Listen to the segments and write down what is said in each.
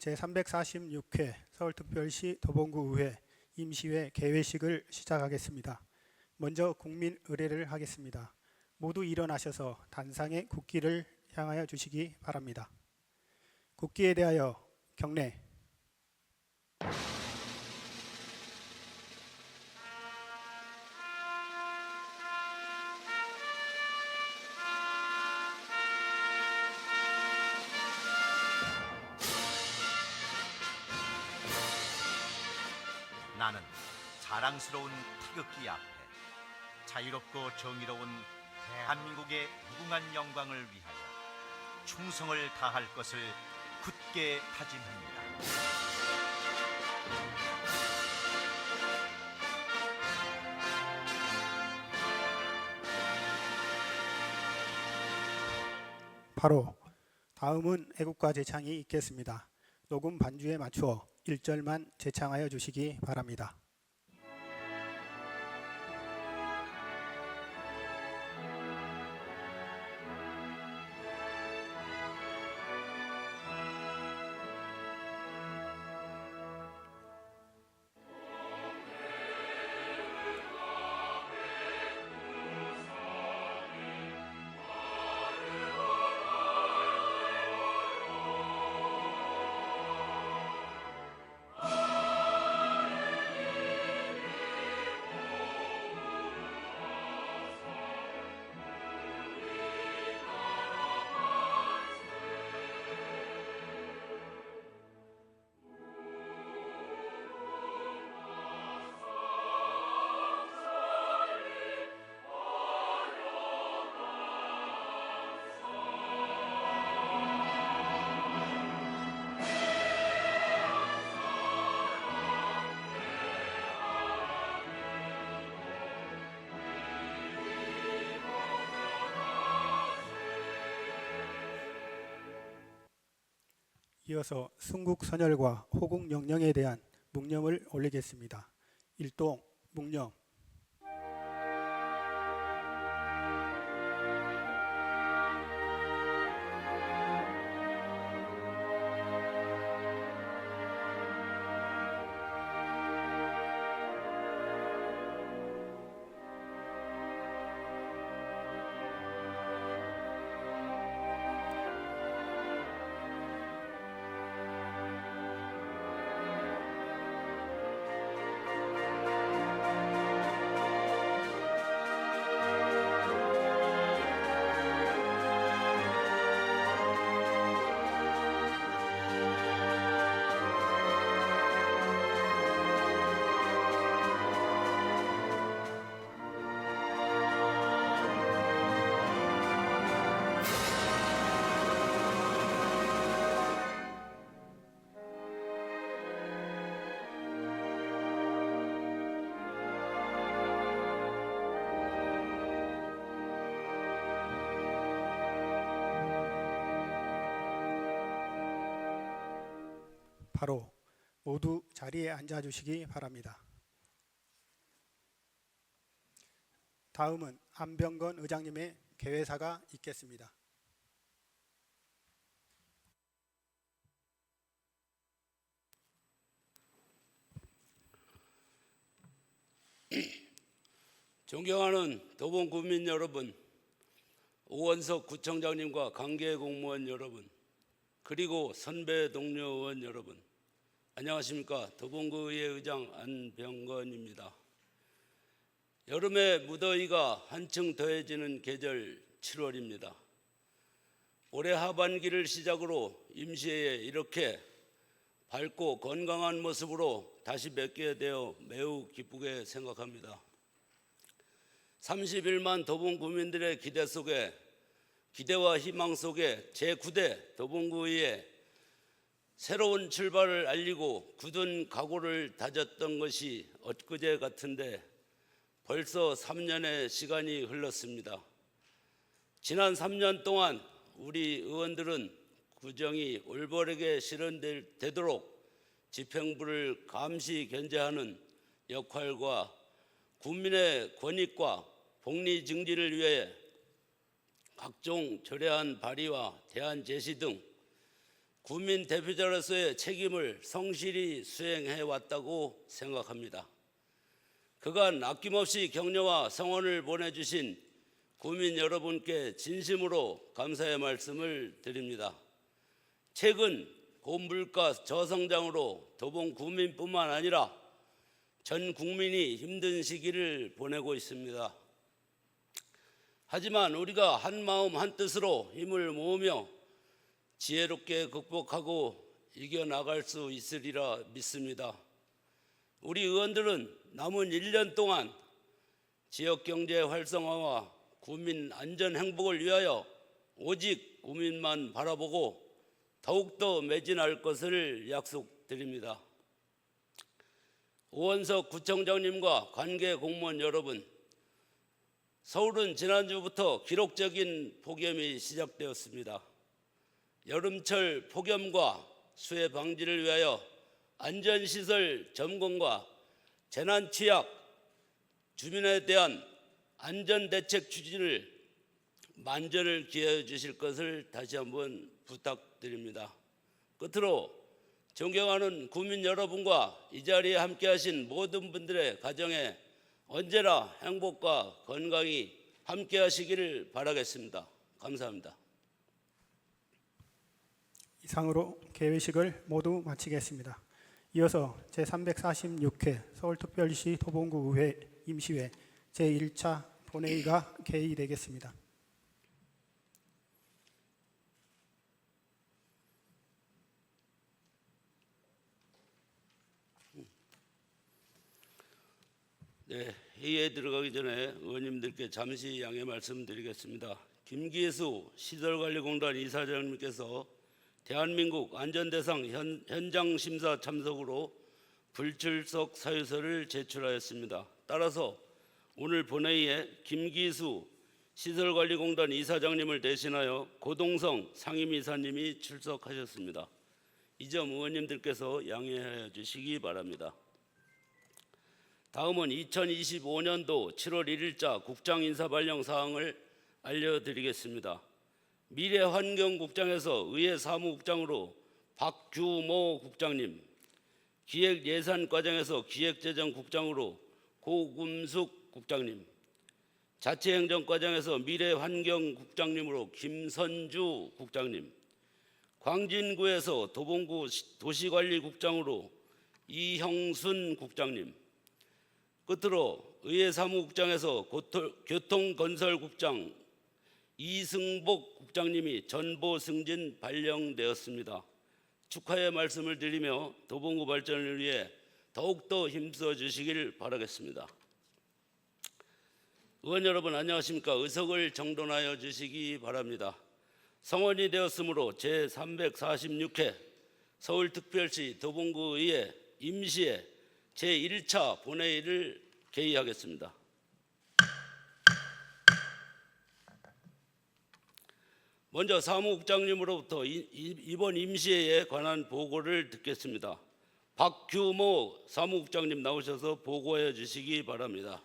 제346회 서울특별시 도봉구의회 임시회 개회식을 시작하겠습니다. 먼저 국민 의례를 하겠습니다. 모두 일어나셔서 단상의 국기를 향하여 주시기 바랍니다. 국기에 대하여 경례. 나는 자랑스러운 태극기 앞에 자유롭고 정의로운 대한민국의 무궁한 영광을 위하여 충성을 다할 것을 굳게 다짐합니다. 바로 다음은 애국가 제창이 있겠습니다. 녹음 반주에 맞추어 1절만 제창하여 주시기 바랍니다. 이어서 순국선열과 호국영령에 대한 묵념을 올리겠습니다. 일동 묵념. 바로 모두 자리에 앉아 주시기 바랍니다. 다음은 안병건 의장님의 개회사가 있겠습니다. 존경하는 도봉 구민 여러분, 오원석 구청장님과 관계 공무원 여러분, 그리고 선배 동료 의원 여러분, 안녕하십니까. 도봉구의회 의장 안병건입니다. 여름의 무더위가 한층 더해지는 계절 7월입니다. 올해 하반기를 시작으로 임시회에 이렇게 밝고 건강한 모습으로 다시 뵙게 되어 매우 기쁘게 생각합니다. 31만 도봉 구민들의 기대와 희망 속에 제9대 도봉구의회 새로운 출발을 알리고 굳은 각오를 다졌던 것이 엊그제 같은데 벌써 3년의 시간이 흘렀습니다. 지난 3년 동안 우리 의원들은 구정이 올바르게 실현되도록 집행부를 감시 견제하는 역할과 국민의 권익과 복리 증진을 위해 각종 조례안 발의와 대안 제시 등 국민 대표자로서의 책임을 성실히 수행해 왔다고 생각합니다. 그간 아낌없이 격려와 성원을 보내주신 국민 여러분께 진심으로 감사의 말씀을 드립니다. 최근 고물가 저성장으로 도봉 구민뿐만 아니라 전 국민이 힘든 시기를 보내고 있습니다. 하지만 우리가 한 마음 한 뜻으로 힘을 모으며 지혜롭게 극복하고 이겨나갈 수 있으리라 믿습니다. 우리 의원들은 남은 1년 동안 지역경제 활성화와 국민 안전 행복을 위하여 오직 국민만 바라보고 더욱더 매진할 것을 약속드립니다. 오원석 구청장님과 관계 공무원 여러분, 서울은 지난주부터 기록적인 폭염이 시작되었습니다. 여름철 폭염과 수해 방지를 위하여 안전시설 점검과 재난취약, 주민에 대한 안전대책 추진을 만전을 기하여 주실 것을 다시 한번 부탁드립니다. 끝으로 존경하는 국민 여러분과 이 자리에 함께하신 모든 분들의 가정에 언제나 행복과 건강이 함께하시기를 바라겠습니다. 감사합니다. 이상으로 개회식을 모두 마치겠습니다. 이어서 제346회 서울특별시 도봉구의회 임시회 제1차 본회의가 개의되겠습니다. 네, 회의에 들어가기 전에 의원님들께 잠시 양해 말씀드리겠습니다. 김기수 시설관리공단 이사장님께서 대한민국 안전대상 현장 심사 참석으로 불출석 사유서를 제출하였습니다. 따라서 오늘 본회의에 김기수 시설관리공단 이사장님을 대신하여 고동성 상임이사님이 출석하셨습니다. 이 점 의원님들께서 양해하여 주시기 바랍니다. 다음은 2025년도 7월 1일자 국장 인사 발령 사항을 알려드리겠습니다. 미래환경국장에서 의회 사무국장으로 박규모 국장님, 기획예산과장에서 기획재정국장으로 고금숙 국장님, 자치행정과장에서 미래환경국장님으로 김선주 국장님, 광진구에서 도봉구 도시관리국장으로 이형순 국장님, 끝으로 의회사무국장에서 교통건설국장 이승복 국장님이 전보 승진 발령되었습니다. 축하의 말씀을 드리며 도봉구 발전을 위해 더욱더 힘써 주시길 바라겠습니다. 의원 여러분 안녕하십니까? 의석을 정돈하여 주시기 바랍니다. 성원이 되었으므로 제346회 서울특별시 도봉구의회 임시회 제1차 본회의를 개의하겠습니다. 먼저 사무국장님으로부터 이번 임시회에 관한 보고를 듣겠습니다. 박규모 사무국장님 나오셔서 보고해 주시기 바랍니다.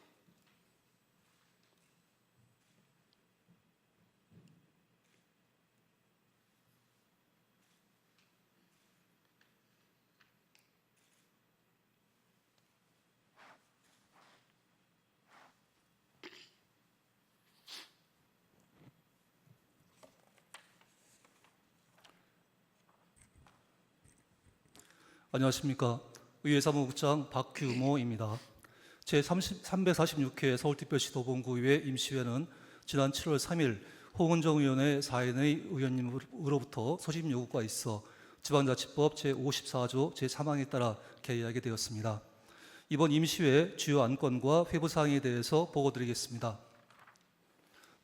안녕하십니까. 의회사무국장 박규모입니다. 제346회 서울특별시 도봉구의회 임시회는 지난 7월 3일 홍은정 의원의 사인의 의원님으로부터 소집 요구가 있어 지방자치법 제54조 제3항에 따라 개의하게 되었습니다. 이번 임시회 주요 안건과 회부사항에 대해서 보고드리겠습니다.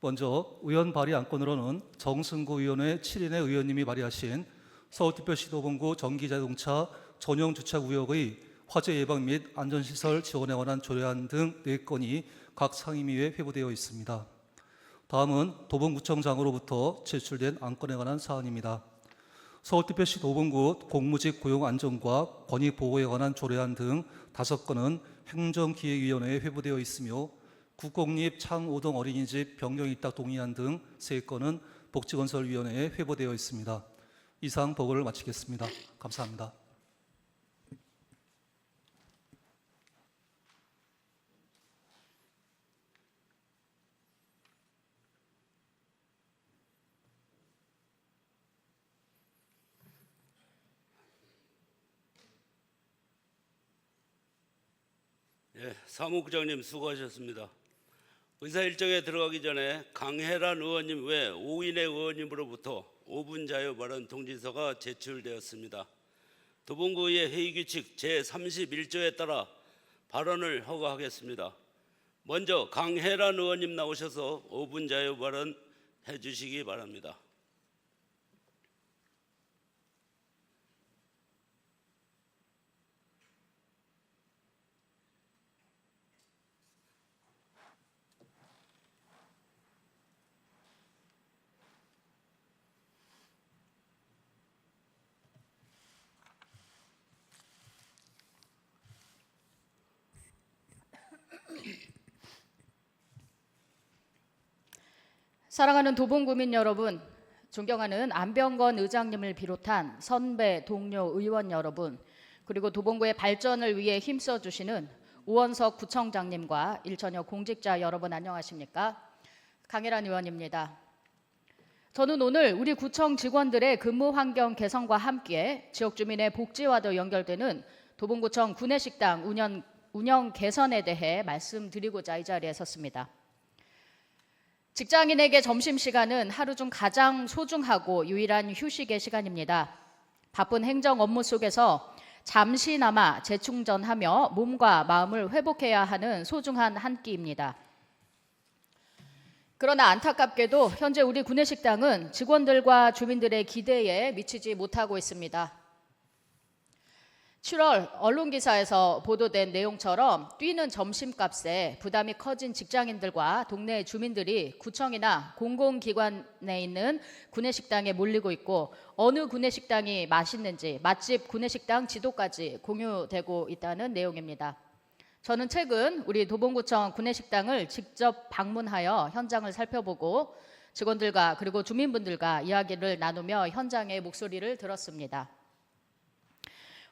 먼저 의원 발의 안건으로는 정승구 의원의 7인의 의원님이 발의하신 서울특별시 도봉구 전기자동차 전용 주차 구역의 화재 예방 및 안전시설 지원에 관한 조례안 등 4건이 각 상임위에 회부되어 있습니다. 다음은 도봉구청장으로부터 제출된 안건에 관한 사안입니다. 서울특별시 도봉구 공무직 고용 안전과 권익 보호에 관한 조례안 등 5건은 행정기획위원회에 회부되어 있으며 국공립 창오동 어린이집 변경 입학 동의안 등 3건은 복지건설위원회에 회부되어 있습니다. 이상 보고를 마치겠습니다. 감사합니다. 예, 사무국장님 수고하셨습니다. 의사 일정에 들어가기 전에 강혜란 의원님 외 5인의 의원님으로부터 5분 자유 발언 통지서가 제출되었습니다. 도봉구의 회의규칙 제31조에 따라 발언을 허가하겠습니다. 먼저 강혜란 의원님 나오셔서 5분 자유 발언 해주시기 바랍니다. 사랑하는 도봉구민 여러분, 존경하는 안병건 의장님을 비롯한 선배, 동료, 의원 여러분, 그리고 도봉구의 발전을 위해 힘써주시는 우원석 구청장님과 일천여 공직자 여러분 안녕하십니까? 강혜란 의원입니다. 저는 오늘 우리 구청 직원들의 근무 환경 개선과 함께 지역 주민의 복지와도 연결되는 도봉구청 구내식당 운영 개선에 대해 말씀드리고자 이 자리에 섰습니다. 직장인에게 점심시간은 하루 중 가장 소중하고 유일한 휴식의 시간입니다. 바쁜 행정 업무 속에서 잠시나마 재충전하며 몸과 마음을 회복해야 하는 소중한 한 끼입니다. 그러나 안타깝게도 현재 우리 구내식당은 직원들과 주민들의 기대에 미치지 못하고 있습니다. 7월 언론기사에서 보도된 내용처럼 뛰는 점심값에 부담이 커진 직장인들과 동네 주민들이 구청이나 공공기관에 있는 구내식당에 몰리고 있고 어느 구내식당이 맛있는지 맛집 구내식당 지도까지 공유되고 있다는 내용입니다. 저는 최근 우리 도봉구청 구내식당을 직접 방문하여 현장을 살펴보고 직원들과 그리고 주민분들과 이야기를 나누며 현장의 목소리를 들었습니다.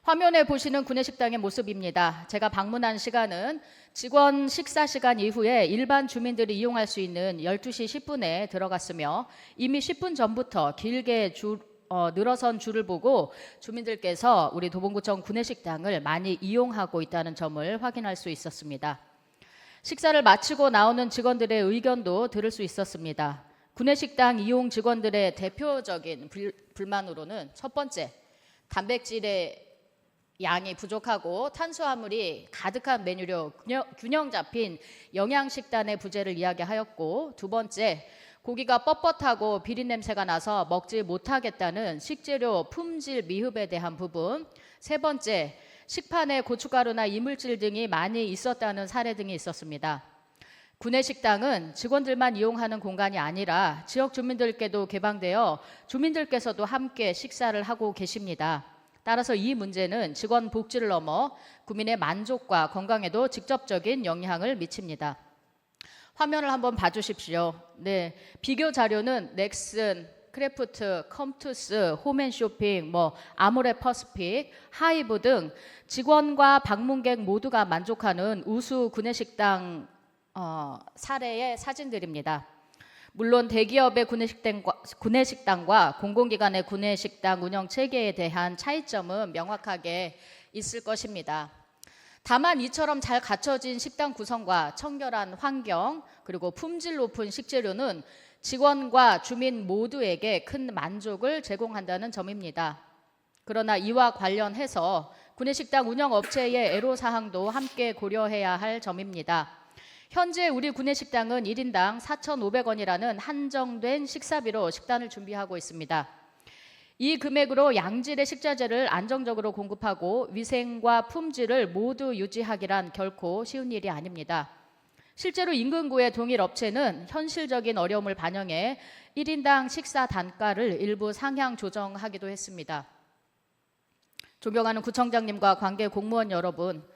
화면에 보시는 구내식당의 모습입니다. 제가 방문한 시간은 직원 식사 시간 이후에 일반 주민들이 이용할 수 있는 12시 10분에 들어갔으며 이미 10분 전부터 길게 늘어선 줄을 보고 주민들께서 우리 도봉구청 구내식당을 많이 이용하고 있다는 점을 확인할 수 있었습니다. 식사를 마치고 나오는 직원들의 의견도 들을 수 있었습니다. 구내식당 이용 직원들의 대표적인 불만으로는 첫 번째, 단백질의 양이 부족하고 탄수화물이 가득한 메뉴로 균형 잡힌 영양식단의 부재를 이야기하였고, 두 번째, 고기가 뻣뻣하고 비린냄새가 나서 먹지 못하겠다는 식재료 품질 미흡에 대한 부분, 세 번째, 식판에 고춧가루나 이물질 등이 많이 있었다는 사례 등이 있었습니다. 구내식당은 직원들만 이용하는 공간이 아니라 지역 주민들께도 개방되어 주민들께서도 함께 식사를 하고 계십니다. 따라서 이 문제는 직원 복지를 넘어 구민의 만족과 건강에도 직접적인 영향을 미칩니다. 화면을 한번 봐주십시오. 네, 비교 자료는 넥슨, 크래프트, 컴투스, 홈앤쇼핑, 아모레 퍼스픽, 하이브 등 직원과 방문객 모두가 만족하는 우수 구내식당 사례의 사진들입니다. 물론 대기업의 구내식당과 공공기관의 구내식당 운영 체계에 대한 차이점은 명확하게 있을 것입니다. 다만 이처럼 잘 갖춰진 식당 구성과 청결한 환경 그리고 품질 높은 식재료는 직원과 주민 모두에게 큰 만족을 제공한다는 점입니다. 그러나 이와 관련해서 구내식당 운영업체의 애로사항도 함께 고려해야 할 점입니다. 현재 우리 구내식당은 1인당 4,500원이라는 한정된 식사비로 식단을 준비하고 있습니다. 이 금액으로 양질의 식자재를 안정적으로 공급하고 위생과 품질을 모두 유지하기란 결코 쉬운 일이 아닙니다. 실제로 인근구의 동일 업체는 현실적인 어려움을 반영해 1인당 식사 단가를 일부 상향 조정하기도 했습니다. 존경하는 구청장님과 관계 공무원 여러분,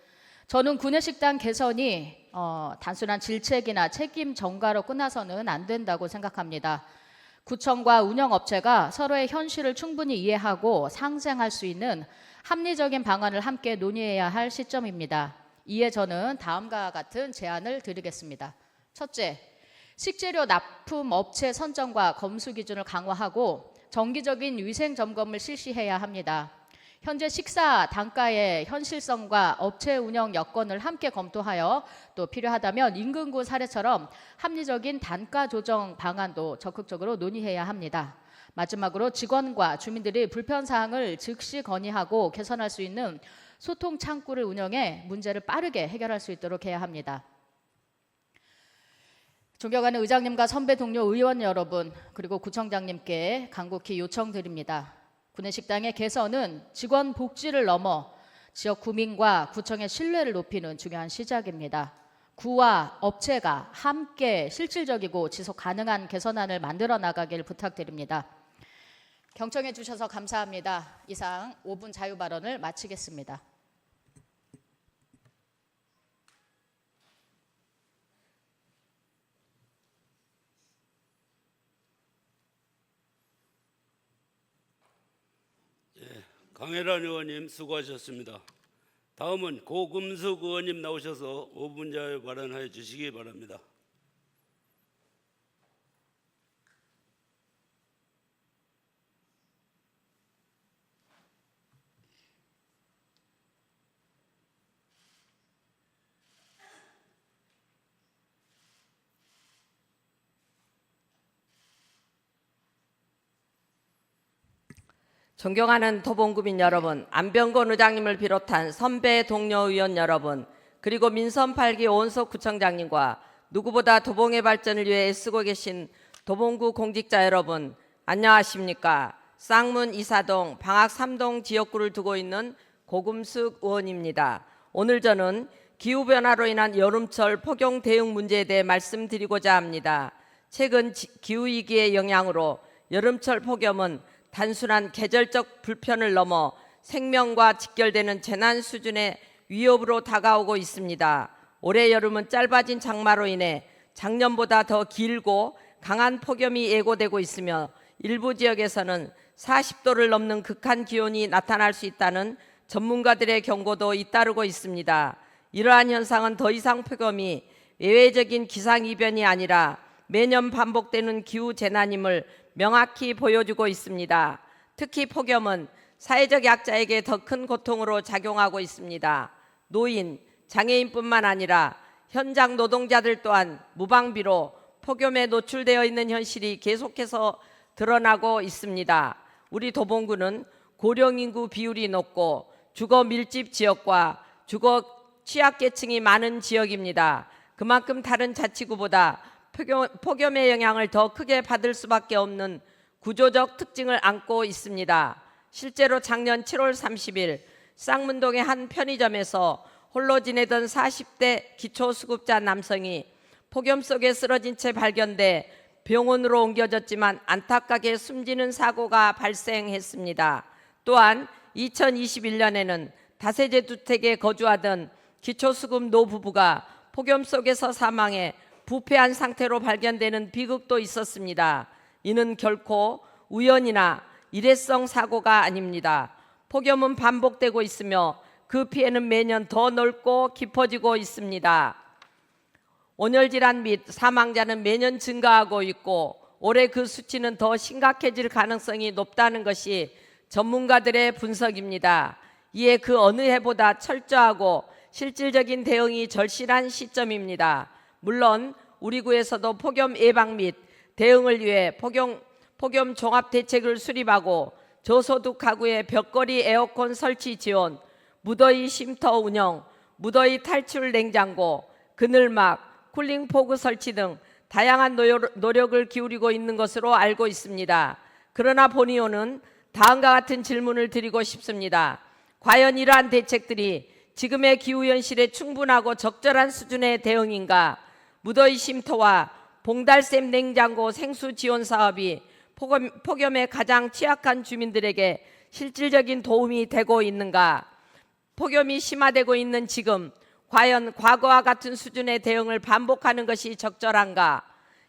저는 구내식당 개선이 단순한 질책이나 책임 전가로 끝나서는 안 된다고 생각합니다. 구청과 운영업체가 서로의 현실을 충분히 이해하고 상생할 수 있는 합리적인 방안을 함께 논의해야 할 시점입니다. 이에 저는 다음과 같은 제안을 드리겠습니다. 첫째, 식재료 납품 업체 선정과 검수 기준을 강화하고 정기적인 위생 점검을 실시해야 합니다. 현재 식사 단가의 현실성과 업체 운영 여건을 함께 검토하여 또 필요하다면 인근구 사례처럼 합리적인 단가 조정 방안도 적극적으로 논의해야 합니다. 마지막으로 직원과 주민들이 불편사항을 즉시 건의하고 개선할 수 있는 소통 창구를 운영해 문제를 빠르게 해결할 수 있도록 해야 합니다. 존경하는 의장님과 선배 동료 의원 여러분, 그리고 구청장님께 간곡히 요청드립니다. 구내식당의 개선은 직원 복지를 넘어 지역 구민과 구청의 신뢰를 높이는 중요한 시작입니다. 구와 업체가 함께 실질적이고 지속 가능한 개선안을 만들어 나가길 부탁드립니다. 경청해 주셔서 감사합니다. 이상 5분 자유 발언을 마치겠습니다. 강혜란 의원님 수고하셨습니다. 다음은 고금숙 의원님 나오셔서 5분 자유 발언하여 주시기 바랍니다. 존경하는 도봉구민 여러분, 안병건 의장님을 비롯한 선배 동료 의원 여러분, 그리고 민선 8기 오은석 구청장님과 누구보다 도봉의 발전을 위해 애쓰고 계신 도봉구 공직자 여러분, 안녕하십니까? 쌍문 이사동, 방학 3동 지역구를 두고 있는 고금숙 의원입니다. 오늘 저는 기후변화로 인한 여름철 폭염 대응 문제에 대해 말씀드리고자 합니다. 최근 기후위기의 영향으로 여름철 폭염은 단순한 계절적 불편을 넘어 생명과 직결되는 재난 수준의 위협으로 다가오고 있습니다. 올해 여름은 짧아진 장마로 인해 작년보다 더 길고 강한 폭염이 예고되고 있으며 일부 지역에서는 40도를 넘는 극한 기온이 나타날 수 있다는 전문가들의 경고도 잇따르고 있습니다. 이러한 현상은 더 이상 폭염이 예외적인 기상이변이 아니라 매년 반복되는 기후 재난임을 명확히 보여주고 있습니다. 특히 폭염은 사회적 약자에게 더 큰 고통으로 작용하고 있습니다. 노인, 장애인뿐만 아니라 현장 노동자들 또한 무방비로 폭염에 노출되어 있는 현실이 계속해서 드러나고 있습니다. 우리 도봉구는 고령인구 비율이 높고 주거 밀집 지역과 주거 취약계층이 많은 지역입니다. 그만큼 다른 자치구보다 폭염의 영향을 더 크게 받을 수밖에 없는 구조적 특징을 안고 있습니다. 실제로 작년 7월 30일 쌍문동의 한 편의점에서 홀로 지내던 40대 기초수급자 남성이 폭염 속에 쓰러진 채 발견돼 병원으로 옮겨졌지만 안타깝게 숨지는 사고가 발생했습니다. 또한 2021년에는 다세대 주택에 거주하던 기초수급 노부부가 폭염 속에서 사망해 부패한 상태로 발견되는 비극도 있었습니다. 이는 결코 우연이나 일회성 사고가 아닙니다. 폭염은 반복되고 있으며 그 피해는 매년 더 넓고 깊어지고 있습니다. 온열질환 및 사망자는 매년 증가하고 있고 올해 그 수치는 더 심각해질 가능성이 높다는 것이 전문가들의 분석입니다. 이에 그 어느 해보다 철저하고 실질적인 대응이 절실한 시점입니다. 물론 우리 구에서도 폭염 예방 및 대응을 위해 폭염 종합 대책을 수립하고 저소득 가구의 벽걸이 에어컨 설치 지원, 무더위 쉼터 운영, 무더위 탈출 냉장고, 그늘막, 쿨링 포구 설치 등 다양한 노력을 기울이고 있는 것으로 알고 있습니다. 그러나 본의원은 다음과 같은 질문을 드리고 싶습니다. 과연 이러한 대책들이 지금의 기후 현실에 충분하고 적절한 수준의 대응인가? 무더위 쉼터와 봉달샘 냉장고 생수 지원 사업이 폭염에 가장 취약한 주민들에게 실질적인 도움이 되고 있는가? 폭염이 심화되고 있는 지금 과연 과거와 같은 수준의 대응을 반복하는 것이 적절한가?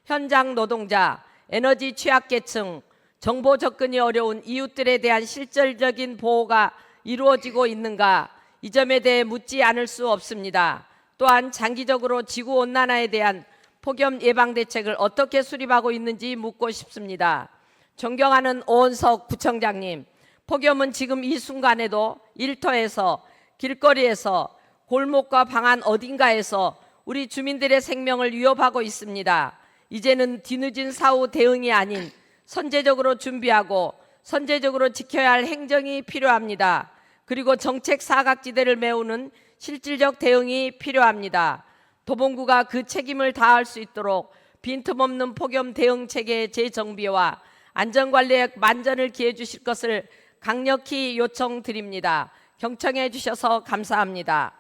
현장 노동자, 에너지 취약계층, 정보 접근이 어려운 이웃들에 대한 실질적인 보호가 이루어지고 있는가, 이 점에 대해 묻지 않을 수 없습니다. 또한 장기적으로 지구온난화에 대한 폭염 예방 대책을 어떻게 수립하고 있는지 묻고 싶습니다. 존경하는 오원석 구청장님, 폭염은 지금 이 순간에도 일터에서, 길거리에서, 골목과 방 안 어딘가에서 우리 주민들의 생명을 위협하고 있습니다. 이제는 뒤늦은 사후 대응이 아닌 선제적으로 준비하고 선제적으로 지켜야 할 행정이 필요합니다. 그리고 정책 사각지대를 메우는 실질적 대응이 필요합니다. 도봉구가 그 책임을 다할 수 있도록 빈틈없는 폭염 대응 체계 재정비와 안전관리에 만전을 기해 주실 것을 강력히 요청드립니다. 경청해 주셔서 감사합니다.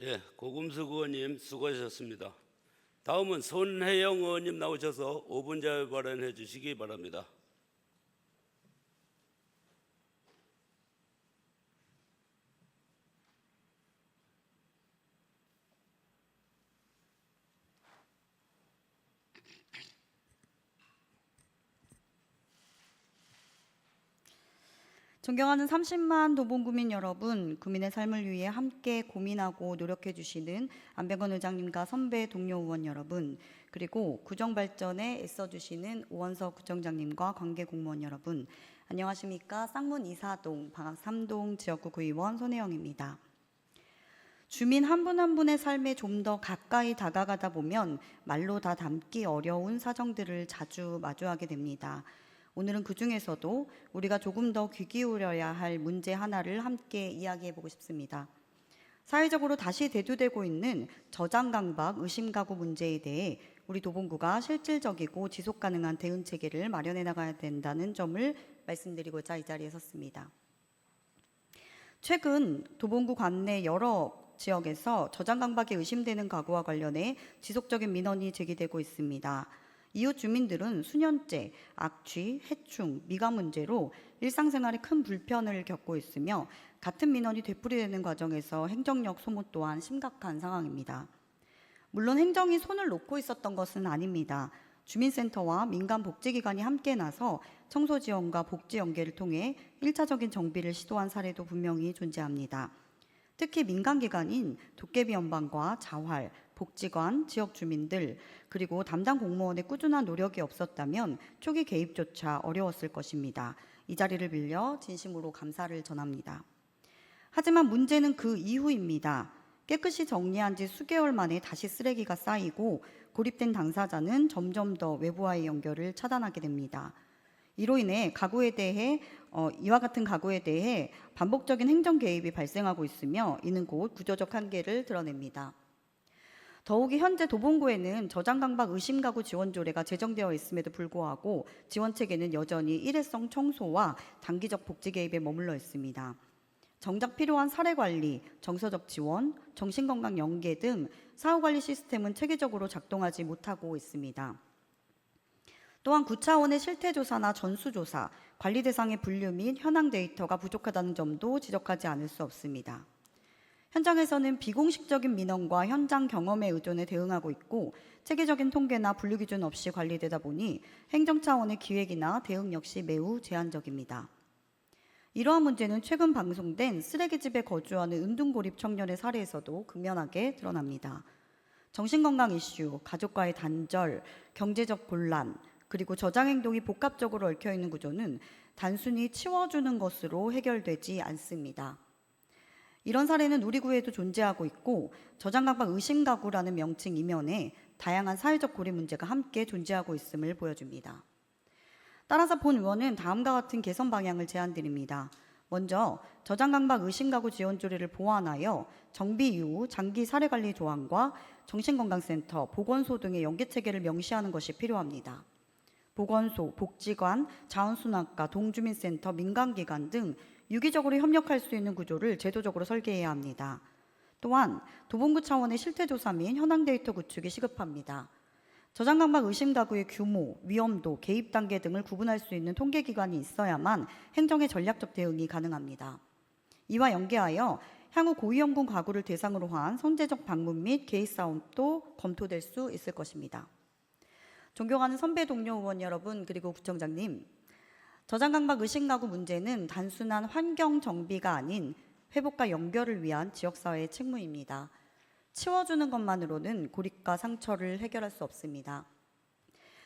예, 고금숙 의원님 수고하셨습니다. 다음은 손혜영 의원님 나오셔서 5분 자유 발언해 주시기 바랍니다. 존경하는 30만 도봉구민 여러분, 구민의 삶을 위해 함께 고민하고 노력해 주시는 안병건 의장님과 선배 동료 의원 여러분, 그리고 구정 발전에 애써 주시는 오원석 구청장님과 관계 공무원 여러분, 안녕하십니까? 쌍문 이사동, 방학 3동 지역구 구의원 손혜영입니다. 주민 한 분 한 분의 삶에 좀 더 가까이 다가가다 보면 말로 다 담기 어려운 사정들을 자주 마주하게 됩니다. 오늘은 그 중에서도 우리가 조금 더 귀 기울여야 할 문제 하나를 함께 이야기해 보고 싶습니다. 사회적으로 다시 대두되고 있는 저장강박 의심가구 문제에 대해 우리 도봉구가 실질적이고 지속 가능한 대응 체계를 마련해 나가야 된다는 점을 말씀드리고자 이 자리에 섰습니다. 최근 도봉구 관내 여러 지역에서 저장강박이 의심되는 가구와 관련해 지속적인 민원이 제기되고 있습니다. 이웃 주민들은 수년째 악취, 해충, 미가 문제로 일상생활에 큰 불편을 겪고 있으며 같은 민원이 되풀이되는 과정에서 행정력 소모 또한 심각한 상황입니다. 물론 행정이 손을 놓고 있었던 것은 아닙니다. 주민센터와 민간복지기관이 함께 나서 청소 지원과 복지 연계를 통해 1차적인 정비를 시도한 사례도 분명히 존재합니다. 특히 민간기관인 도깨비연방과 자활, 복지관, 지역 주민들, 그리고 담당 공무원의 꾸준한 노력이 없었다면 초기 개입조차 어려웠을 것입니다. 이 자리를 빌려 진심으로 감사를 전합니다. 하지만 문제는 그 이후입니다. 깨끗이 정리한 지 수개월 만에 다시 쓰레기가 쌓이고 고립된 당사자는 점점 더 외부와의 연결을 차단하게 됩니다. 이로 인해 이와 같은 가구에 대해 반복적인 행정 개입이 발생하고 있으며 이는 곧 구조적 한계를 드러냅니다. 더욱이 현재 도봉구에는 저장강박 의심가구 지원조례가 제정되어 있음에도 불구하고 지원체계는 여전히 일회성 청소와 단기적 복지 개입에 머물러 있습니다. 정작 필요한 사례관리, 정서적 지원, 정신건강 연계 등 사후관리 시스템은 체계적으로 작동하지 못하고 있습니다. 또한 9차원의 실태조사나 전수조사, 관리 대상의 분류 및 현황 데이터가 부족하다는 점도 지적하지 않을 수 없습니다. 현장에서는 비공식적인 민원과 현장 경험에 의존해 대응하고 있고 체계적인 통계나 분류 기준 없이 관리되다 보니 행정 차원의 기획이나 대응 역시 매우 제한적입니다. 이러한 문제는 최근 방송된 쓰레기집에 거주하는 은둔고립 청년의 사례에서도 극명하게 드러납니다. 정신건강 이슈, 가족과의 단절, 경제적 곤란, 그리고 저장행동이 복합적으로 얽혀있는 구조는 단순히 치워주는 것으로 해결되지 않습니다. 이런 사례는 우리 구에도 존재하고 있고 저장강박 의심가구라는 명칭 이면에 다양한 사회적 고립 문제가 함께 존재하고 있음을 보여줍니다. 따라서 본 의원은 다음과 같은 개선 방향을 제안드립니다. 먼저 저장강박 의심가구 지원조례를 보완하여 정비 이후 장기 사례관리 조항과 정신건강센터, 보건소 등의 연계체계를 명시하는 것이 필요합니다. 보건소, 복지관, 자원순환과 동주민센터, 민간기관 등 유기적으로 협력할 수 있는 구조를 제도적으로 설계해야 합니다. 또한 도봉구 차원의 실태조사 및 현황 데이터 구축이 시급합니다. 저장강박 의심 가구의 규모, 위험도, 개입 단계 등을 구분할 수 있는 통계기관이 있어야만 행정의 전략적 대응이 가능합니다. 이와 연계하여 향후 고위험군 가구를 대상으로 한 선제적 방문 및 개입 사업도 검토될 수 있을 것입니다. 존경하는 선배 동료 의원 여러분, 그리고 구청장님, 저장강박 의심 가구 문제는 단순한 환경 정비가 아닌 회복과 연결을 위한 지역사회의 책무입니다. 치워주는 것만으로는 고립과 상처를 해결할 수 없습니다.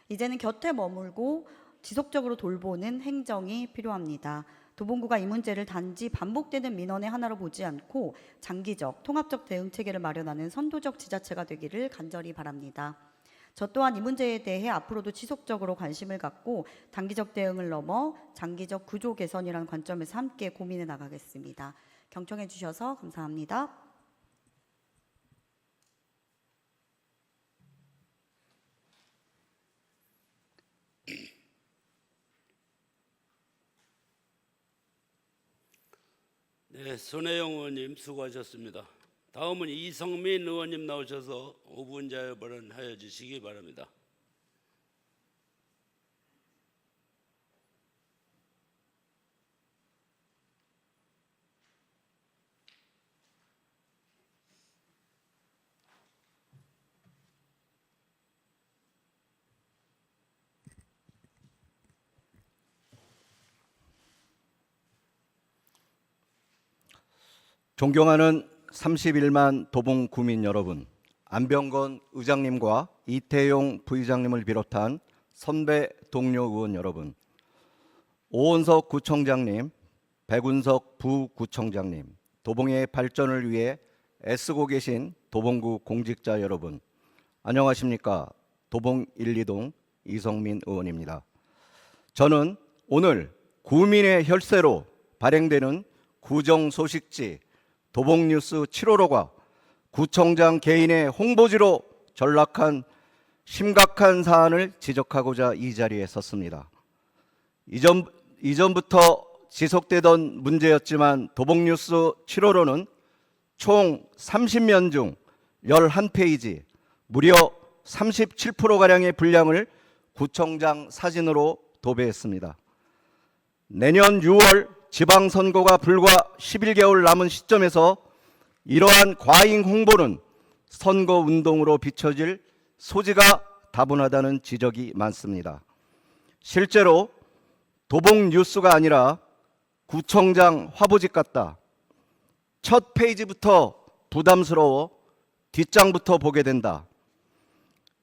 이제는 곁에 머물고 지속적으로 돌보는 행정이 필요합니다. 도봉구가 이 문제를 단지 반복되는 민원의 하나로 보지 않고 장기적, 통합적 대응 체계를 마련하는 선도적 지자체가 되기를 간절히 바랍니다. 저 또한 이 문제에 대해 앞으로도 지속적으로 관심을 갖고 단기적 대응을 넘어 장기적 구조 개선이라는 관점에서 함께 고민해 나가겠습니다. 경청해 주셔서 감사합니다. 네, 손혜영 의원님 수고하셨습니다. 다음은 이성민 의원님 나오셔서 5분 자유 발언하여 주시기 바랍니다. 존경하는 31만 도봉 구민 여러분, 안병건 의장님과 이태용 부의장님을 비롯한 선배 동료 의원 여러분, 오원석 구청장님, 백운석 부구청장님, 도봉의 발전을 위해 애쓰고 계신 도봉구 공직자 여러분, 안녕하십니까? 도봉 1, 2동 이성민 의원입니다. 저는 오늘 구민의 혈세로 발행되는 구정소식지 도봉뉴스 7월호가 구청장 개인의 홍보지로 전락한 심각한 사안을 지적하고자 이 자리에 섰습니다. 이전부터 지속되던 문제였지만 도봉뉴스 7월호는 총 30면 중 11페이지, 무려 37%가량의 분량을 구청장 사진으로 도배했습니다. 내년 6월 지방선거가 불과 11개월 남은 시점에서 이러한 과잉 홍보는 선거운동으로 비춰질 소지가 다분하다는 지적이 많습니다. 실제로 도봉뉴스가 아니라 구청장 화보집 같다. 첫 페이지부터 부담스러워 뒷장부터 보게 된다.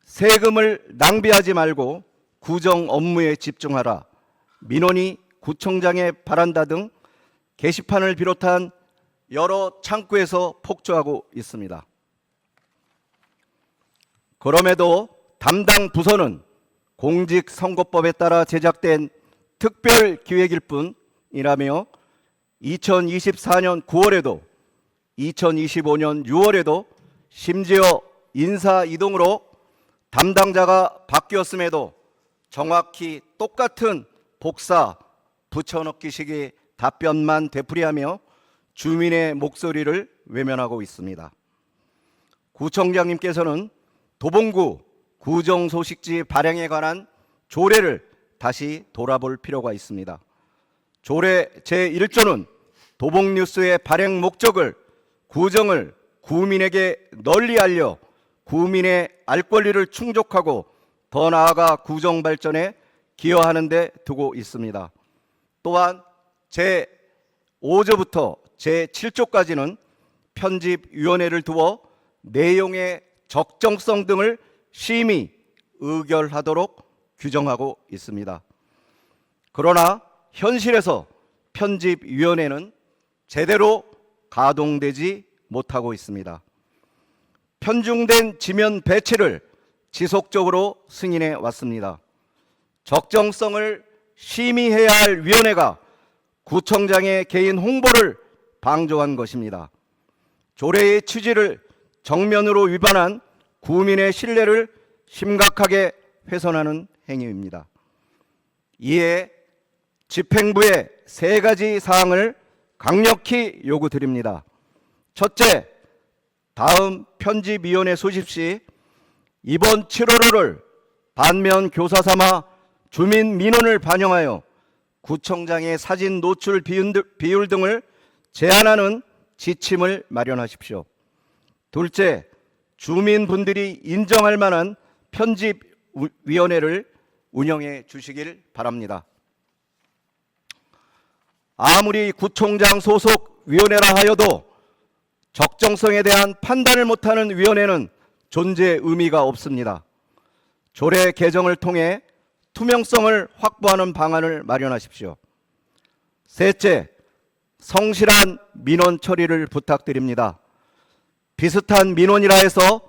세금을 낭비하지 말고 구정 업무에 집중하라. 민원이 구청장에 바란다 등 게시판을 비롯한 여러 창구에서 폭주하고 있습니다. 그럼에도 담당 부서는 공직선거법에 따라 제작된 특별기획일 뿐이라며 2024년 9월에도 2025년 6월에도 심지어 인사 이동으로 담당자가 바뀌었음에도 정확히 똑같은 복사 붙여넣기식의 답변만 되풀이하며 주민의 목소리를 외면하고 있습니다. 구청장님께서는 도봉구 구정소식지 발행에 관한 조례를 다시 돌아볼 필요가 있습니다. 조례 제1조는 도봉뉴스의 발행 목적을 구정을 구민에게 널리 알려 구민의 알 권리를 충족하고 더 나아가 구정 발전에 기여하는 데 두고 있습니다. 또한 제5조부터 제7조까지는 편집위원회를 두어 내용의 적정성 등을 심의 의결하도록 규정하고 있습니다. 그러나 현실에서 편집위원회는 제대로 가동되지 못하고 있습니다. 편중된 지면 배치를 지속적으로 승인해 왔습니다. 적정성을 심의해야 할 위원회가 구청장의 개인 홍보를 방조한 것입니다. 조례의 취지를 정면으로 위반한 구민의 신뢰를 심각하게 훼손하는 행위입니다. 이에 집행부에 3가지 사항을 강력히 요구드립니다. 첫째, 다음 편집위원회 소집 시 이번 7월호를 반면 교사 삼아 주민 민원을 반영하여 구청장의 사진 노출 비율 등을 제한하는 지침을 마련하십시오. 둘째, 주민분들이 인정할 만한 편집위원회를 운영해 주시길 바랍니다. 아무리 구청장 소속 위원회라 하여도 적정성에 대한 판단을 못하는 위원회는 존재 의미가 없습니다. 조례 개정을 통해 투명성을 확보하는 방안을 마련하십시오. 셋째, 성실한 민원 처리를 부탁드립니다. 비슷한 민원이라 해서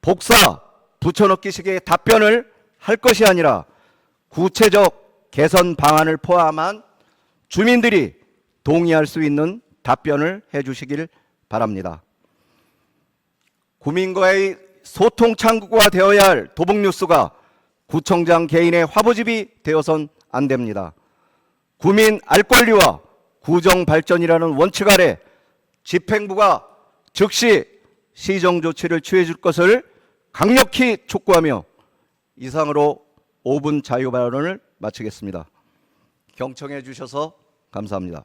복사, 붙여넣기식의 답변을 할 것이 아니라 구체적 개선 방안을 포함한 주민들이 동의할 수 있는 답변을 해주시길 바랍니다. 구민과의 소통 창구가 되어야 할 도봉뉴스가 구청장 개인의 화보집이 되어선 안 됩니다. 구민 알 권리와 구정 발전이라는 원칙 아래 집행부가 즉시 시정 조치를 취해 줄 것을 강력히 촉구하며 이상으로 5분 자유 발언을 마치겠습니다. 경청해 주셔서 감사합니다.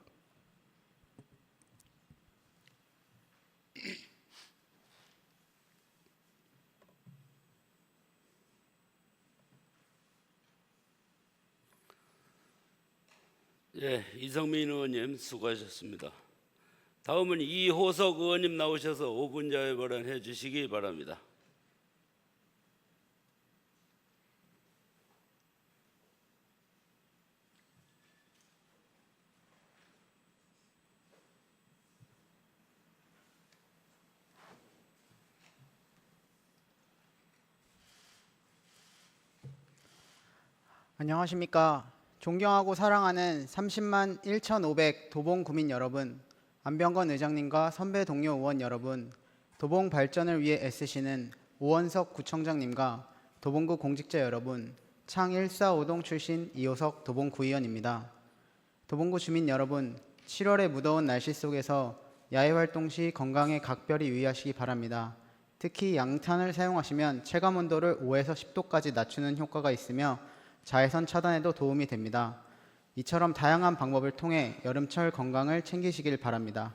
예, 이성민 의원님 수고하셨습니다. 다음은 이호석 의원님 나오셔서 5분 자유 발언해 주시기 바랍니다. 안녕하십니까. 존경하고 사랑하는 30만 1,500 도봉 구민 여러분, 안병건 의장님과 선배 동료 의원 여러분, 도봉 발전을 위해 애쓰시는 오원석 구청장님과 도봉구 공직자 여러분, 창 145동 출신 이호석 도봉구의원입니다. 도봉구 주민 여러분, 7월의 무더운 날씨 속에서 야외 활동 시 건강에 각별히 유의하시기 바랍니다. 특히 양탄을 사용하시면 체감 온도를 5에서 10도까지 낮추는 효과가 있으며 자외선 차단에도 도움이 됩니다. 이처럼 다양한 방법을 통해 여름철 건강을 챙기시길 바랍니다.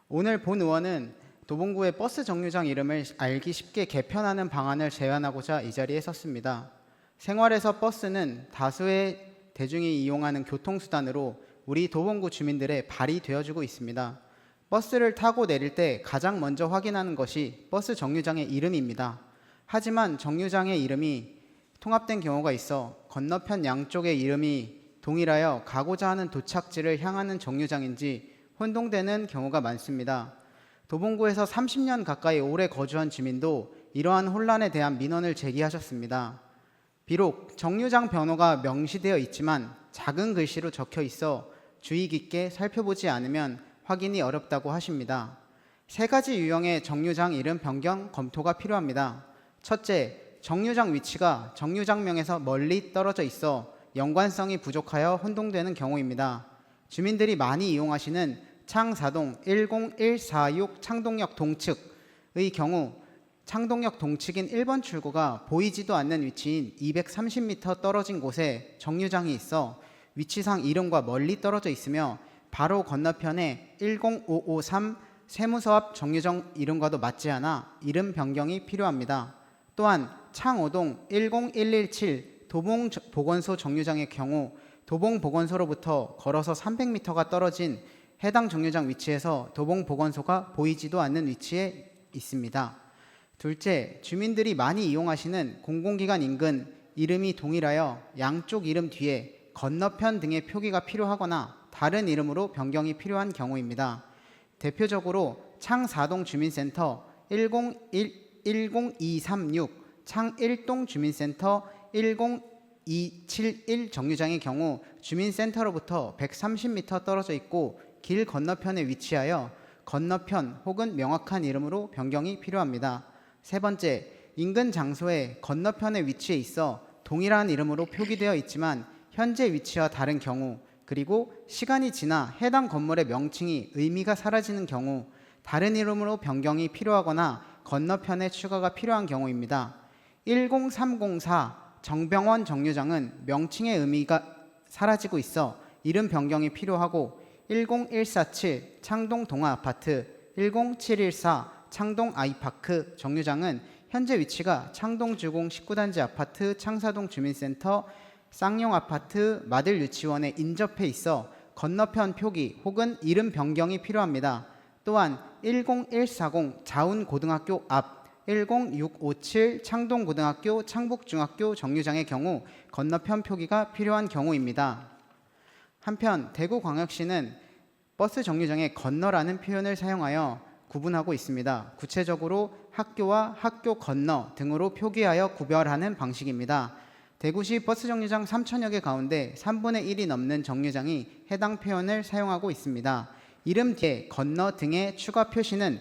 오늘 본 의원은 도봉구의 버스 정류장 이름을 알기 쉽게 개편하는 방안을 제안하고자 이 자리에 섰습니다. 생활에서 버스는 다수의 대중이 이용하는 교통수단으로 우리 도봉구 주민들의 발이 되어주고 있습니다. 버스를 타고 내릴 때 가장 먼저 확인하는 것이 버스 정류장의 이름입니다. 하지만 정류장의 이름이 통합된 경우가 있어 건너편 양쪽의 이름이 동일하여 가고자 하는 도착지를 향하는 정류장인지 혼동되는 경우가 많습니다. 도봉구에서 30년 가까이 오래 거주한 주민도 이러한 혼란에 대한 민원을 제기하셨습니다. 비록 정류장 번호가 명시되어 있지만 작은 글씨로 적혀 있어 주의 깊게 살펴보지 않으면 확인이 어렵다고 하십니다. 3가지 유형의 정류장 이름 변경 검토가 필요합니다. 첫째, 정류장 위치가 정류장명에서 멀리 떨어져 있어 연관성이 부족하여 혼동되는 경우입니다. 주민들이 많이 이용하시는 창4동 10146 창동역 동측의 경우 창동역 동측인 1번 출구가 보이지도 않는 위치인 230m 떨어진 곳에 정류장이 있어 위치상 이름과 멀리 떨어져 있으며 바로 건너편에 10553 세무서 앞 정류장 이름과도 맞지 않아 이름 변경이 필요합니다. 또한 창5동 10117 도봉보건소 정류장의 경우 도봉보건소로부터 걸어서 300m가 떨어진 해당 정류장 위치에서 도봉보건소가 보이지도 않는 위치에 있습니다. 둘째, 주민들이 많이 이용하시는 공공기관 인근 이름이 동일하여 양쪽 이름 뒤에 건너편 등의 표기가 필요하거나 다른 이름으로 변경이 필요한 경우입니다. 대표적으로 창4동 주민센터 10236, 창1동 주민센터 10271 정류장의 경우 주민센터로부터 130m 떨어져 있고 길 건너편에 위치하여 건너편 혹은 명확한 이름으로 변경이 필요합니다. 세 번째, 인근 장소에 건너편에 위치해 있어 동일한 이름으로 표기되어 있지만 현재 위치와 다른 경우, 그리고 시간이 지나 해당 건물의 명칭이 의미가 사라지는 경우 다른 이름으로 변경이 필요하거나 건너편에 추가가 필요한 경우입니다. 10304 정병원 정류장은 명칭의 의미가 사라지고 있어 이름 변경이 필요하고 10147 창동 동아아파트, 10714 창동 아이파크 정류장은 현재 위치가 창동주공 19단지 아파트 창사동 주민센터 쌍용아파트 마들유치원에 인접해 있어 건너편 표기 혹은 이름 변경이 필요합니다. 또한 10140 자운고등학교 앞 10657 창동고등학교 창북중학교 정류장의 경우 건너편 표기가 필요한 경우입니다. 한편 대구광역시는 버스 정류장에 건너라는 표현을 사용하여 구분하고 있습니다. 구체적으로 학교와 학교 건너 등으로 표기하여 구별하는 방식입니다. 대구시 버스 정류장 3,000여 개 가운데 3분의 1이 넘는 정류장이 해당 표현을 사용하고 있습니다. 이름 뒤에 건너 등의 추가 표시는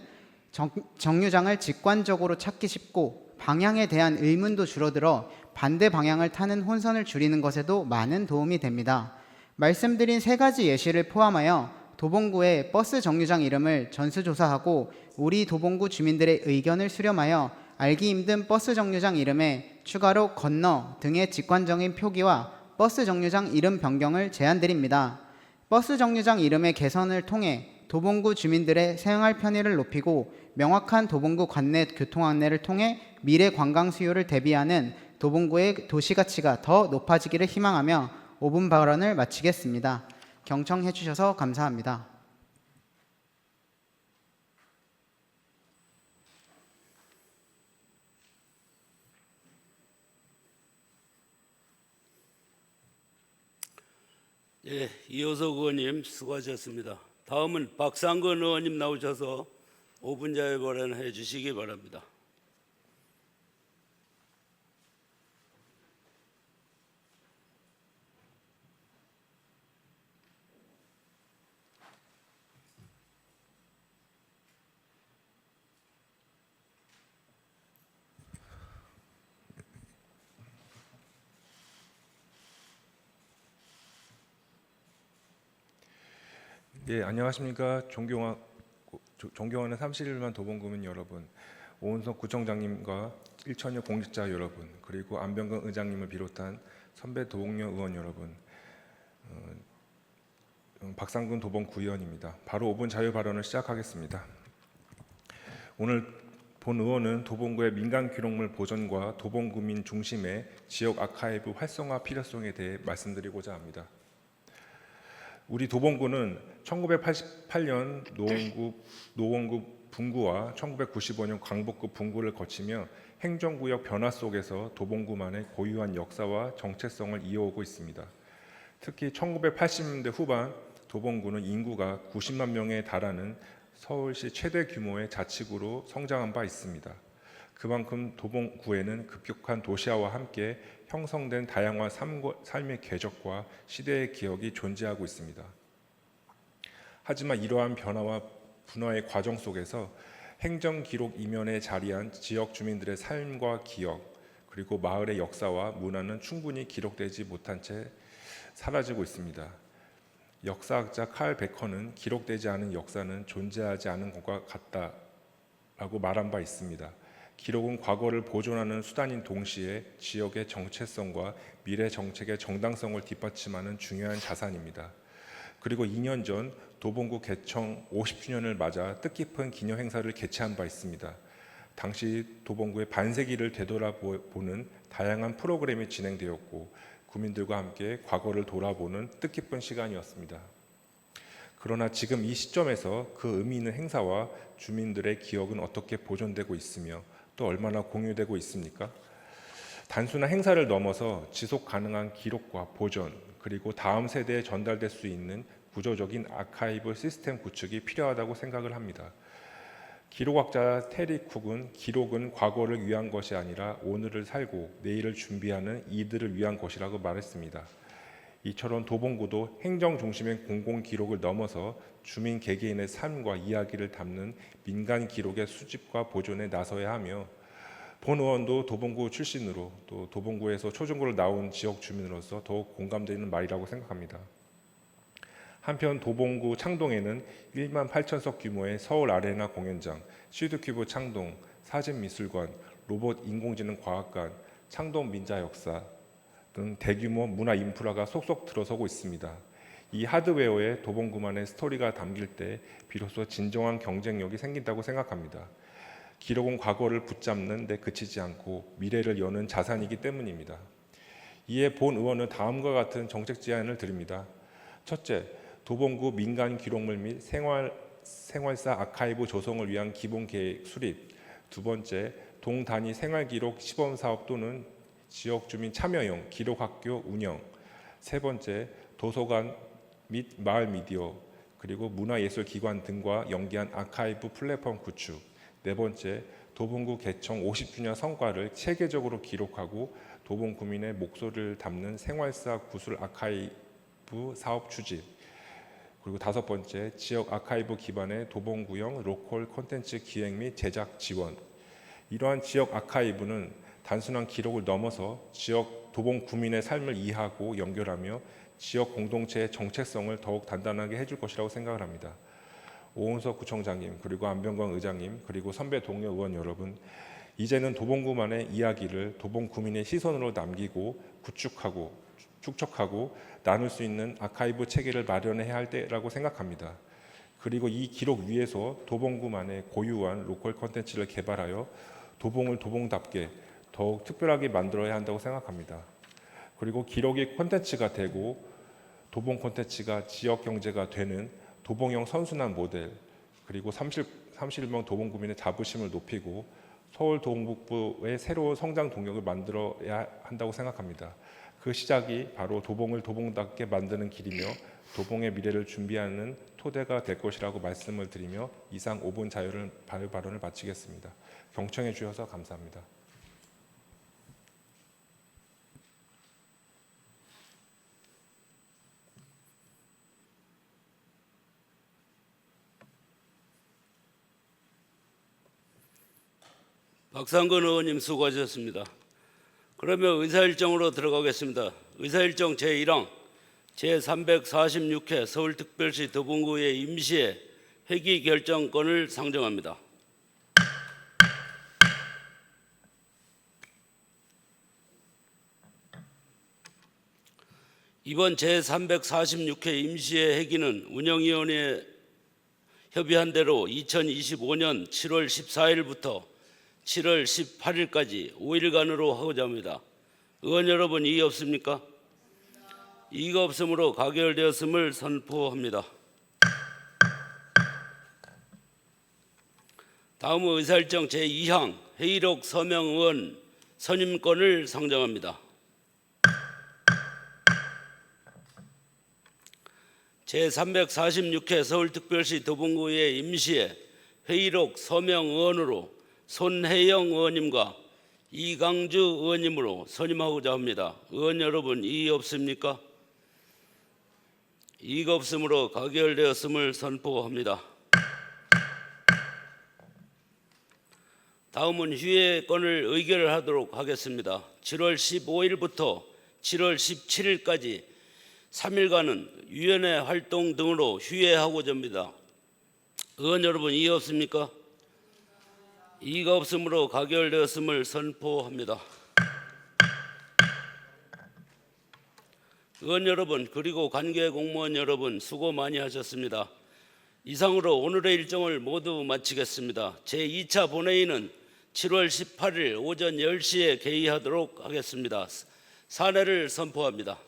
정류장을 직관적으로 찾기 쉽고 방향에 대한 의문도 줄어들어 반대 방향을 타는 혼선을 줄이는 것에도 많은 도움이 됩니다. 말씀드린 세 가지 예시를 포함하여 도봉구의 버스 정류장 이름을 전수조사하고 우리 도봉구 주민들의 의견을 수렴하여 알기 힘든 버스 정류장 이름에 추가로 건너 등의 직관적인 표기와 버스 정류장 이름 변경을 제안드립니다. 버스 정류장 이름의 개선을 통해 도봉구 주민들의 생활 편의를 높이고 명확한 도봉구 관내 교통 안내를 통해 미래 관광 수요를 대비하는 도봉구의 도시가치가 더 높아지기를 희망하며 5분 발언을 마치겠습니다. 경청해 주셔서 감사합니다. 예, 이호석 의원님 수고하셨습니다. 다음은 박상근 의원님 나오셔서 5분 자유 발언해 주시기 바랍니다. 예, 안녕하십니까. 존경하는 31만 도봉구민 여러분, 오은석 구청장님과 일천여 공직자 여러분, 그리고 안병건 의장님을 비롯한 선배 도봉여 의원 여러분, 박상근 도봉구의원입니다. 바로 5분 자유 발언을 시작하겠습니다. 오늘 본 의원은 도봉구의 민간 기록물 보존과 도봉구민 중심의 지역 아카이브 활성화 필요성에 대해 말씀드리고자 합니다. 우리 도봉구는 1988년 노원구 분구와 1995년 광복구 분구를 거치며 행정구역 변화 속에서 도봉구만의 고유한 역사와 정체성을 이어오고 있습니다. 특히 1980년대 후반 도봉구는 인구가 90만 명에 달하는 서울시 최대 규모의 자치구로 성장한 바 있습니다. 그만큼 도봉구에는 급격한 도시화와 함께 형성된 다양한 삶의 궤적과 시대의 기억이 존재하고 있습니다. 하지만 이러한 변화와 분화의 과정 속에서 행정기록 이면에 자리한 지역 주민들의 삶과 기억, 그리고 마을의 역사와 문화는 충분히 기록되지 못한 채 사라지고 있습니다. 역사학자 칼 베커는 기록되지 않은 역사는 존재하지 않은 것과 같다라고 말한 바 있습니다. 기록은 과거를 보존하는 수단인 동시에 지역의 정체성과 미래 정책의 정당성을 뒷받침하는 중요한 자산입니다. 그리고 2년 전 도봉구 개청 50주년을 맞아 뜻깊은 기념 행사를 개최한 바 있습니다. 당시 도봉구의 반세기를 되돌아보는 다양한 프로그램이 진행되었고 구민들과 함께 과거를 돌아보는 뜻깊은 시간이었습니다. 그러나 지금 이 시점에서 그 의미 있는 행사와 주민들의 기억은 어떻게 보존되고 있으며 또 얼마나 공유되고 있습니까? 단순한 행사를 넘어서 지속 가능한 기록과 보존, 그리고 다음 세대에 전달될 수 있는 구조적인 아카이브 시스템 구축이 필요하다고 생각을 합니다. 기록학자 테리 쿡은 기록은 과거를 위한 것이 아니라 오늘을 살고 내일을 준비하는 이들을 위한 것이라고 말했습니다. 이처럼 도봉구도 행정 중심의 공공 기록을 넘어서 주민 개개인의 삶과 이야기를 담는 민간 기록의 수집과 보존에 나서야 하며 본 의원도 도봉구 출신으로 또 도봉구에서 초중고를 나온 지역 주민으로서 더욱 공감되는 말이라고 생각합니다. 한편 도봉구 창동에는 1만 8천석 규모의 서울 아레나 공연장, 시드큐브 창동, 사진미술관, 로봇 인공지능 과학관, 창동 민자 역사 등 대규모 문화 인프라가 속속 들어서고 있습니다. 이 하드웨어에 도봉구만의 스토리가 담길 때 비로소 진정한 경쟁력이 생긴다고 생각합니다. 기록은 과거를 붙잡는 데 그치지 않고 미래를 여는 자산이기 때문입니다. 이에 본 의원은 다음과 같은 정책 제안을 드립니다. 첫째, 도봉구 민간 기록물 및 생활사 아카이브 조성을 위한 기본 계획 수립. 두 번째, 동단위 생활기록 시범사업 또는 지역 주민 참여형 기록학교 운영. 세 번째, 도서관 및 마을 미디어 그리고 문화예술기관 등과 연계한 아카이브 플랫폼 구축. 네 번째, 도봉구 개청 50주년 성과를 체계적으로 기록하고 도봉구민의 목소리를 담는 생활사 구술 아카이브 사업 추진. 그리고 다섯 번째, 지역 아카이브 기반의 도봉구형 로컬 콘텐츠 기획 및 제작 지원. 이러한 지역 아카이브는 단순한 기록을 넘어서 지역 도봉구민의 삶을 이해하고 연결하며 지역 공동체의 정체성을 더욱 단단하게 해줄 것이라고 생각을 합니다. 오은석 구청장님, 그리고 안병건 의장님, 그리고 선배 동료 의원 여러분, 이제는 도봉구만의 이야기를 도봉구민의 시선으로 남기고 구축하고 축적하고 나눌 수 있는 아카이브 체계를 마련해야 할 때라고 생각합니다. 그리고 이 기록 위에서 도봉구만의 고유한 로컬 콘텐츠를 개발하여 도봉을 도봉답게 더욱 특별하게 만들어야 한다고 생각합니다. 그리고 기록이 콘텐츠가 되고 도봉 콘텐츠가 지역 경제가 되는 도봉형 선순환 모델, 그리고 31명 도봉구민의 자부심을 높이고 서울 동북부의 새로운 성장 동력을 만들어야 한다고 생각합니다. 그 시작이 바로 도봉을 도봉답게 만드는 길이며 도봉의 미래를 준비하는 토대가 될 것이라고 말씀을 드리며 이상 5분 자유 발언을 마치겠습니다. 경청해 주셔서 감사합니다. 박상근 의원님 수고하셨습니다. 그러면 의사일정으로 들어가겠습니다. 의사일정 제1항 제346회 서울특별시 도봉구의 임시회 회기 결정권을 상정합니다. 이번 제346회 임시회 회기는 운영위원회 협의한 대로 2025년 7월 14일부터 7월 18일까지 5일간으로 하고자 합니다. 의원 여러분, 이의 없습니까? 이의가 없으므로 가결되었음을 선포합니다. 다음은 의사일정 제2항 회의록 서명 의원 선임권을 상정합니다. 제346회 서울특별시 도봉구의 임시회 회의록 서명 의원으로 손혜영 의원님과 이강주 의원님으로 선임하고자 합니다. 의원 여러분, 이의 없습니까? 이의가 없으므로 가결되었음을 선포합니다. 다음은 휴회권을 의결하도록 하겠습니다. 7월 15일부터 7월 17일까지 3일간은 위원회 활동 등으로 휴회하고자 합니다. 의원 여러분, 이의 없습니까? 이의가 없으므로 가결되었음을 선포합니다. 의원 여러분, 그리고 관계 공무원 여러분, 수고 많이 하셨습니다. 이상으로 오늘의 일정을 모두 마치겠습니다. 제2차 본회의는 7월 18일 오전 10시에 개의하도록 하겠습니다. 사례를 선포합니다.